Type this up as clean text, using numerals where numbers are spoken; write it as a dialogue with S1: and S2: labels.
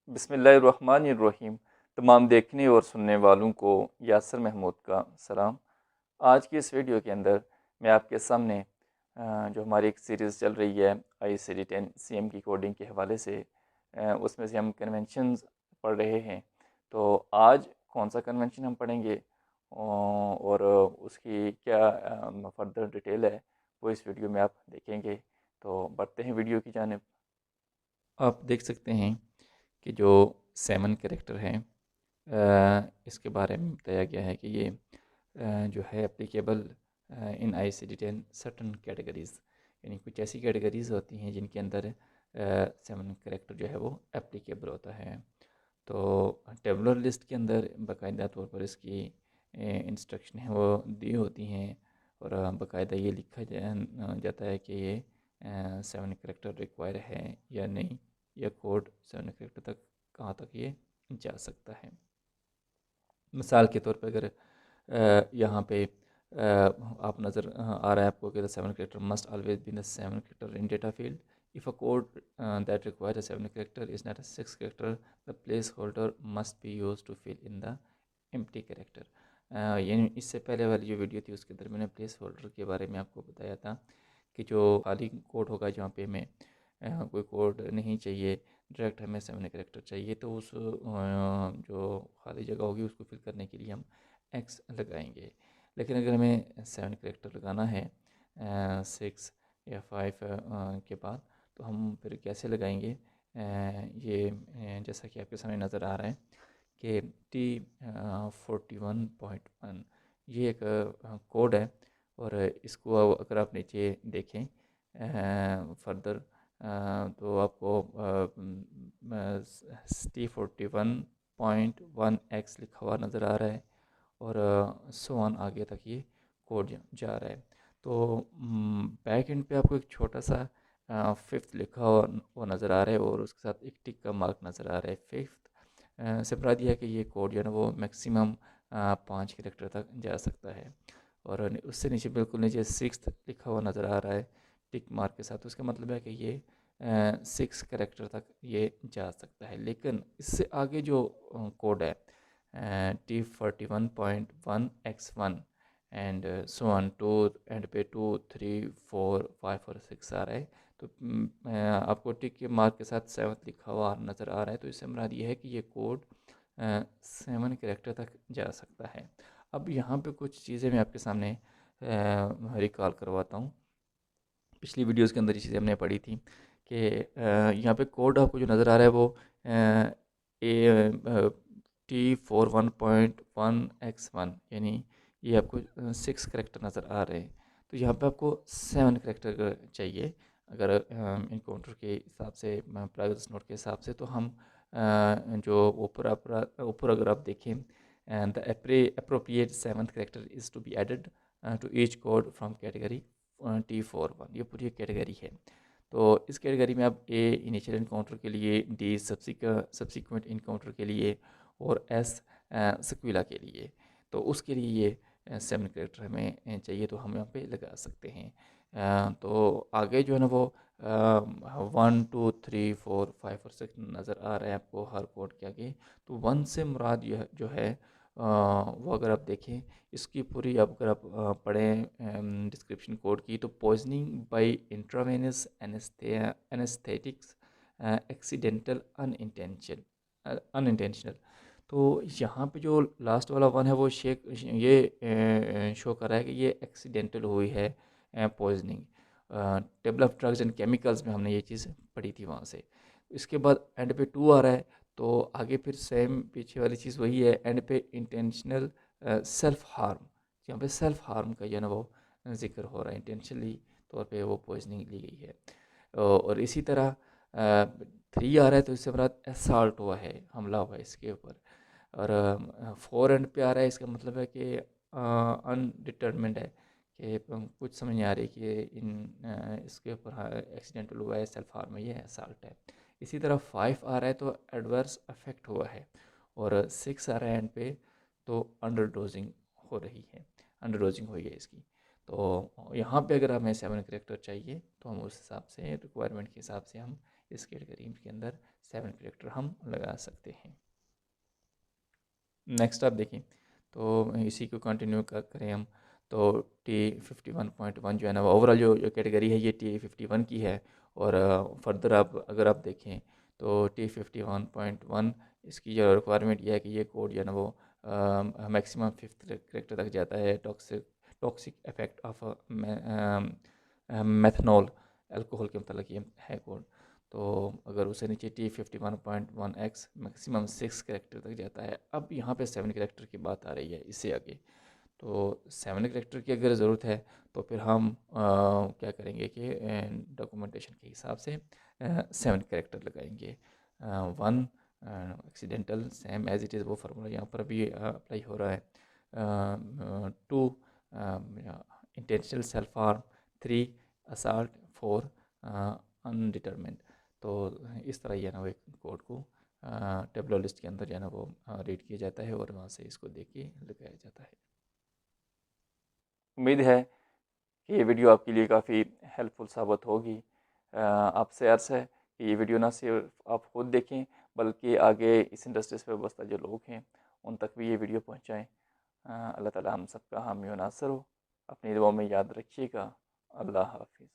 S1: बिस्मिल्लाहिर्रहमानिर्रहीम। तमाम देखने और सुनने वालों को यासर महमूद का सलाम। आज की इस वीडियो के अंदर मैं आपके सामने जो हमारी एक सीरीज़ चल रही है ICD-10 CM की कोडिंग के हवाले से, उसमें से हम कन्वेंशंस पढ़ रहे हैं। तो आज कौन सा कन्वेंशन हम पढ़ेंगे और उसकी क्या फर्दर डिटेल है, वो इस वीडियो में आप देखेंगे। तो बढ़ते हैं वीडियो की जानिब। आप देख सकते हैं कि जो सेवन कैरेक्टर है, इसके बारे में बताया गया है कि ये जो है applicable in ICD-10 certain categories, यानी कुछ ऐसी कैटेगरीज़ होती हैं जिनके अंदर सेवन कैरेक्टर जो है वो एप्लीकेबल होता है। तो टेबुलर लिस्ट के अंदर बाकायदा तौर पर इसकी इंस्ट्रक्शन है वो दी होती हैं और बाकायदा ये लिखा जाता है कि ये सेवन कैरेक्टर रिक्वायर है या नहीं, या कोड सेवन कैरेक्टर तक कहाँ तक ये जा सकता है। मिसाल के तौर पर अगर यहाँ पे आप नज़र आ रहा है आपको कि the seven character must always be the seven character in data field. If a code that require a seven character is not a six character, the place holder must be use to fill in the empty character. यानी इससे पहले वाली जो video थी उसके अंदर मैंने place holder के बारे में आपको बताया था कि जो खाली कोड होगा जहाँ पे हमें कोई कोड नहीं चाहिए, डायरेक्ट हमें सेवन कैरेक्टर चाहिए, तो उस जो खाली जगह होगी उसको फिल करने के लिए हम एक्स लगाएंगे। लेकिन अगर हमें सेवन कैरेक्टर लगाना है सिक्स या फाइव के बाद, तो हम फिर कैसे लगाएंगे? जैसा कि आपके सामने नज़र आ रहा है कि T41.1 ये एक कोड है। और इसको अगर आप नीचे देखें फर्दर, तो आपको T41.1x लिखा हुआ नज़र आ रहा है और सो ऑन आगे तक ये कोड जा रहा है। तो बैक एंड पे आपको एक छोटा सा फिफ्थ लिखा हुआ वो नज़र आ रहा है और उसके साथ एक टिक का मार्क नज़र आ रहा है। फिफ्थ से बता दिया कि ये कोड जो है ना वो मैक्सिमम 5 कैरेक्टर तक जा सकता है। और उससे नीचे बिल्कुल नीचे सिक्स्थ लिखा हुआ नज़र आ रहा है टिक मार्क के साथ। उसका मतलब है कि ये 6 कैरेक्टर तक ये जा सकता है। लेकिन इससे आगे जो कोड है T41.1x1 and so on two and पे 2, 3, 4, 5 और 6 आ रहा है। तो आपको टिक के मार्क के साथ 7 लिखा हुआ नज़र आ रहा है। तो इससे मुराद ये है कि ये कोड 7 कैरेक्टर तक जा सकता है। अब यहाँ पे कुछ चीज़ें मैं आपके सामने रिकॉल करवाता हूँ। पिछली वीडियोस के अंदर ये चीज़ें हमने पढ़ी थी कि यहाँ पे कोड आपको जो नज़र आ रहा है वो T41.1x1, यानी ये आपको 6 करेक्टर नज़र आ रहे हैं। तो यहाँ पे आपको 7 करेक्टर चाहिए। अगर इनकाउंटर के हिसाब से, प्राइवेट नोट के हिसाब से, तो हम जो ऊपर अगर आप देखें, the appropriate 7th character is to be added to each code from category T41। ये पूरी कैटेगरी है। तो इस कैटेगरी में आप ए इनिशियल इनकाउंटर के लिए, डी सब्सिक्वेंट इनकाउंटर के लिए और एस सक्विला के लिए, तो उसके लिए ये 7 कैरेक्टर हमें चाहिए, तो हम यहाँ पे लगा सकते हैं। तो आगे जो है ना वो 1, 2, 3, 4, 5 और 6 नज़र आ रहा है आपको हर कोड के आगे। तो 1 से मुराद जो है वो अगर आप देखें, इसकी पूरी अगर आप पढ़ें डिस्क्रिप्शन कोड की, तो poisoning by intravenous anaesthetics accidental unintentional. तो यहाँ पे जो लास्ट वाला वन है वो ये शो कर रहा है कि ये एक्सीडेंटल हुई है poisoning. Table of drugs and chemicals में हमने ये चीज़ पढ़ी थी वहाँ से। इसके बाद एंड पे 2 आ रहा है, तो आगे फिर सेम पीछे वाली चीज़ वही है, एंड पे इंटेंशनल सेल्फ हार्म। यहाँ पे सेल्फ हार्म का जो ना वो जिक्र हो रहा है, इंटेंशनली तौर पे वो पॉइजनिंग ली गई है। और इसी तरह 3 आ रहा है, तो इससे मुराद असॉल्ट हुआ है, हमला हुआ है इसके ऊपर। और 4 एंड पे आ रहा है, इसका मतलब है कि अनडिटर्मिन्ड है, कि कुछ समझ नहीं आ रही कि इसके ऊपर एक्सीडेंटल हुआ है, सेल्फ हार्म है, ये असॉल्ट है। इसी तरह 5 आ रहा है तो एडवर्स अफेक्ट हुआ है, और 6 आ रहा है एंड पे, तो अंडर डोजिंग हो रही है, अंडर डोजिंग हुई है इसकी। तो यहाँ पे अगर हमें 7 करेक्टर चाहिए, तो हम उस हिसाब से रिक्वायरमेंट के हिसाब से हम इस कैटेगरी के अंदर 7 कैरेक्टर हम लगा सकते हैं। नेक्स्ट आप देखें तो इसी को कंटिन्यू करें हम, तो T51.1 जो है ना, ओवरऑल जो कैटेगरी है ये T51 की है। और फर्दर आप अगर आप देखें तो T51.1 इसकी जो रिक्वायरमेंट ये है कि ये कोड जो है ना वो मैक्सिमम 5th कैरेक्टर तक जाता है। Toxic effect of methanol alcohol के मतलब ये है कोड। तो अगर उसे नीचे T51.1X मैक्सिमम 6 कैरेक्टर तक जाता है। अब यहाँ पे 7 कैरेक्टर की बात आ रही है इससे आगे। तो 7 कैरेक्टर की अगर ज़रूरत है तो फिर हम क्या करेंगे कि डॉक्यूमेंटेशन के हिसाब से 7 कैरेक्टर लगाएंगे। 1 accidental same as it is, वो फार्मूला यहाँ पर भी अप्लाई हो रहा है। 2 intentional self harm, 3 assault, 4 undetermined. तो इस तरह ये ना वो एक कोड को टेबलो लिस्ट के अंदर जो है ना वो रीड किया जाता है और वहाँ से इसको देख के लगाया जाता है। उम्मीद है कि ये वीडियो आपके लिए काफ़ी हेल्पफुल साबित होगी। आपसे अर्ज़ है कि ये वीडियो ना सिर्फ आप खुद देखें बल्कि आगे इस इंडस्ट्री से वाबस्ता जो लोग हैं उन तक भी ये वीडियो पहुँचाएँ। अल्लाह ताला हम सबका हामी व नासिर हो। अपनी दुआ में याद रखिएगा। अल्लाह हाफिज़।